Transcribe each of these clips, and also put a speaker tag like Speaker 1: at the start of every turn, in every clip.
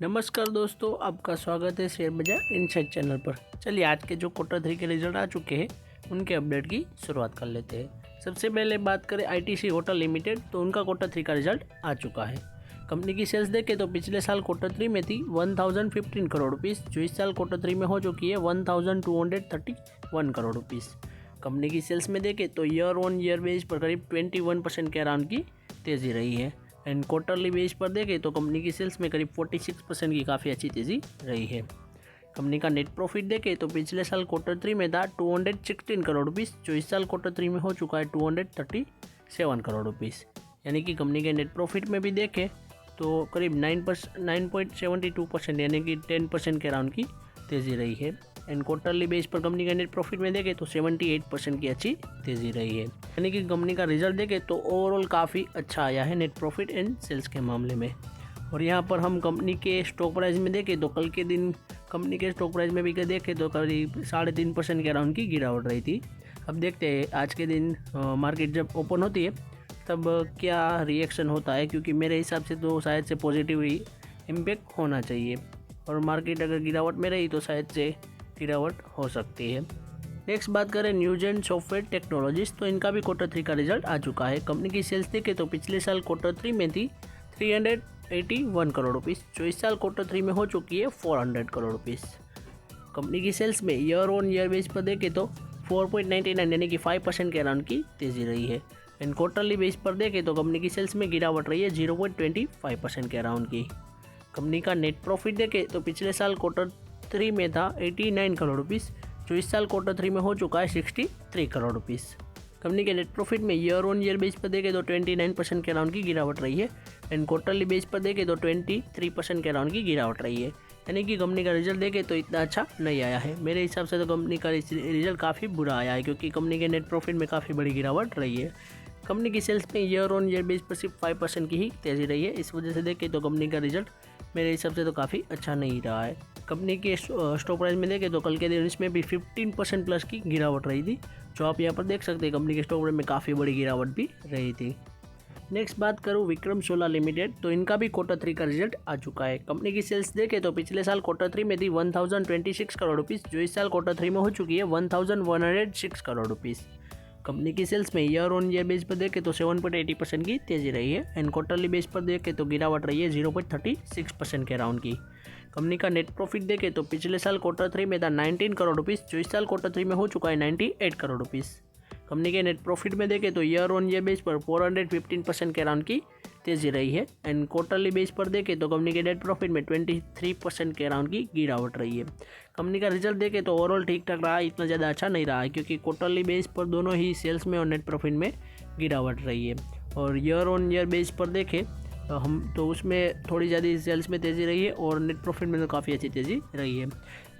Speaker 1: नमस्कार दोस्तों, आपका स्वागत है शेयर बाजार इनसाइट चैनल पर। चलिए आज के जो क्वार्टर 3 के रिजल्ट आ चुके हैं उनके अपडेट की शुरुआत कर लेते हैं। सबसे पहले बात करें आईटीसी होटल लिमिटेड, तो उनका क्वार्टर 3 का रिजल्ट आ चुका है। कंपनी की सेल्स देखें तो पिछले साल क्वार्टर 3 में थी 1015 करोड़ रुपीज़, जो इस साल क्वार्टर 3 में हो चुकी है 1231 करोड़ रुपीज़। कंपनी की सेल्स में देखें तो ईयर ऑन ईयर बेस पर करीब 21% के अराउंड की तेज़ी रही है। एंड क्वार्टरली बेस पर देखें तो कंपनी की सेल्स में करीब 46% की काफ़ी अच्छी तेज़ी रही है। कंपनी का नेट प्रॉफिट देखें तो पिछले साल क्वार्टर 3 में था 216 करोड़ रुपीज़, जो इस साल क्वार्टर 3 में हो चुका है 237 करोड़ रुपीज़। यानी कि कंपनी के नेट प्रॉफिट में भी देखें तो करीब 9.72% यानी कि 10% के अराउंड की तेज़ी रही है। एंड क्वार्टरली बेस पर कंपनी का नेट प्रॉफिट में देखें तो 78% की अच्छी तेज़ी रही है। यानी कि कंपनी का रिजल्ट देखें तो ओवरऑल काफ़ी अच्छा आया है नेट प्रॉफिट एंड सेल्स के मामले में। और यहाँ पर हम कंपनी के स्टॉक प्राइस में देखें तो कल के दिन कंपनी के स्टॉक प्राइस में भी देखें तो करीब 3.5% के अराउंड की गिरावट रही थी। अब देखते हैं आज के दिन मार्केट जब ओपन होती है तब क्या रिएक्शन होता है, क्योंकि मेरे हिसाब से तो शायद से पॉजिटिव ही इम्पैक्ट होना चाहिए। और मार्केट अगर गिरावट में रही तो शायद से गिरावट हो सकती है। नेक्स्ट बात करें न्यूजेन सॉफ्टवेयर टेक्नोलॉजीज, तो इनका भी क्वार्टर 3 का रिजल्ट आ चुका है। कंपनी की सेल्स देखें तो पिछले साल क्वार्टर 3 में थी 381 करोड़ रुपीज़, जो इस साल क्वार्टर 3 में हो चुकी है 400 करोड़ रुपीज़। कंपनी की सेल्स में ईयर ऑन ईयर बेस पर देखें तो 4.99 यानी कि 5% के अराउंड की तेज़ी रही है। एंड क्वार्टरली बेस पर देखें तो कंपनी की सेल्स में गिरावट रही है 0.25% के अराउंड की। कंपनी का नेट प्रॉफिट देखें तो पिछले साल क्वार्टर 3 में था 89 करोड़ रुपीज़, जो इस साल क्वार्टर 3 में हो चुका है 63 करोड़ रुपीज़। कंपनी के नेट प्रॉफिट में ईयर ऑन ईयर बेस पर देखें तो 29% के अराउंड की गिरावट रही है। एंड क्वार्टरली बेस पर देखें तो 23% के अराउंड की गिरावट रही है। यानी कि कंपनी का रिजल्ट देखें तो इतना अच्छा नहीं आया है। मेरे हिसाब से तो कंपनी का रिजल्ट काफ़ी बुरा आया है, क्योंकि कंपनी के नेट प्रॉफिट में काफ़ी बड़ी गिरावट रही है। कंपनी की सेल्स में ईयर ऑन ईयर बेस पर सिर्फ 5% की ही तेज़ी रही है। इस वजह से देखें तो कंपनी का रिजल्ट मेरे हिसाब से तो काफ़ी अच्छा नहीं रहा है। कंपनी के स्टॉक प्राइस में देखें तो कल के दिन इसमें भी 15% प्लस की गिरावट रही थी, जो आप यहाँ पर देख सकते हैं। कंपनी के स्टॉक प्राइस में काफ़ी बड़ी गिरावट भी रही थी। नेक्स्ट बात करूँ विक्रम सोलर लिमिटेड, तो इनका भी क्वार्टर 3 का रिजल्ट आ चुका है। कंपनी की सेल्स देखें तो पिछले साल क्वार्टर 3 में थी 1026 करोड़ रुपीज़, जो इस साल क्वार्टर 3 में हो चुकी है 1106 करोड़ रुपीज़। कंपनी की सेल्स में ईयर ऑन ईयर बेस पर देखें तो 7.80% की तेज़ी रही है। एंड क्वार्टरली बेस पर देखें तो गिरावट रही है 0.36% के अराउंड की। कंपनी का नेट प्रॉफिट देखें तो पिछले साल क्वार्टर 3 में था 19 करोड़ रुपीज़, जो इस साल क्वार्टर 3 में हो चुका है 98 करोड़ रुपीज़। कंपनी के नेट प्रॉफिट में देखें तो ईयर ऑन ईयर बेस पर 415% के अराउंड की तेज़ी रही है। एंड क्वार्टरली बेस पर देखें तो कंपनी के नेट प्रॉफिट में 23% के अराउंड की गिरावट रही है। कंपनी का रिजल्ट देखें तो ओवरऑल ठीक ठाक रहा, इतना ज़्यादा अच्छा नहीं रहा है, क्योंकि क्वार्टरली बेस पर दोनों ही सेल्स में और नेट प्रॉफिट में गिरावट रही है। और ईयर ऑन ईयर बेस पर देखें हम तो उसमें थोड़ी ज़्यादा सेल्स में तेज़ी रही है और नेट प्रॉफिट में तो काफ़ी अच्छी तेज़ी रही है।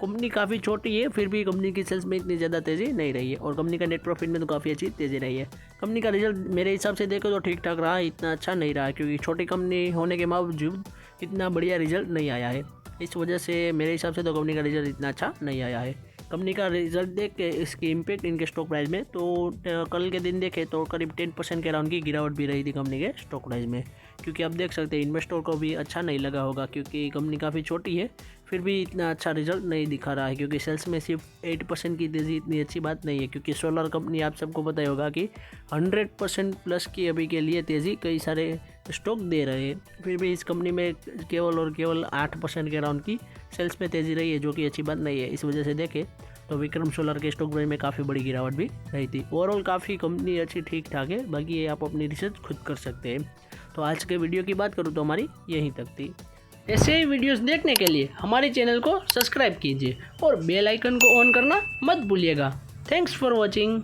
Speaker 1: कंपनी काफ़ी छोटी है, फिर भी कंपनी की सेल्स में इतनी ज़्यादा तेज़ी नहीं रही है, और कंपनी का नेट प्रॉफिट में तो काफ़ी अच्छी तेज़ी रही है। कंपनी का रिजल्ट मेरे हिसाब से देखो तो ठीक ठाक रहा है, इतना अच्छा नहीं रहा, क्योंकि छोटी कंपनी होने के बावजूद इतना बढ़िया रिजल्ट नहीं आया है। इस वजह से मेरे हिसाब से तो कंपनी का रिजल्ट इतना अच्छा नहीं आया है। कंपनी का रिजल्ट देख के इसकी इम्पैक्ट इनके स्टॉक प्राइस में तो कल के दिन देखें तो करीब 10% के अराउंड की गिरावट भी रही थी कंपनी के स्टॉक प्राइस में, क्योंकि आप देख सकते हैं इन्वेस्टर को भी अच्छा नहीं लगा होगा, क्योंकि कंपनी काफ़ी छोटी है फिर भी इतना अच्छा रिजल्ट नहीं दिखा रहा है। क्योंकि सेल्स में सिर्फ 8% की तेज़ी इतनी अच्छी बात नहीं है, क्योंकि सोलर कंपनी आप सबको पता ही होगा कि 100% प्लस की अभी के लिए तेज़ी कई सारे स्टॉक दे रहे हैं। फिर भी इस कंपनी में केवल और केवल 8% के अराउंड की सेल्स में तेज़ी रही है, जो कि अच्छी बात नहीं है। इस वजह से देखें तो विक्रम सोलर के स्टॉक प्राइस में काफ़ी बड़ी गिरावट भी रही थी। ओवरऑल काफ़ी कंपनी अच्छी ठीक ठाक है, बाकी ये आप अपनी रिसर्च खुद कर सकते हैं। तो आज के वीडियो की बात करूँ तो हमारी यहीं तक थी। ऐसे ही वीडियोस देखने के लिए हमारे चैनल को सब्सक्राइब कीजिए और बेल आइकन को ऑन करना मत भूलिएगा। Thanks for watching.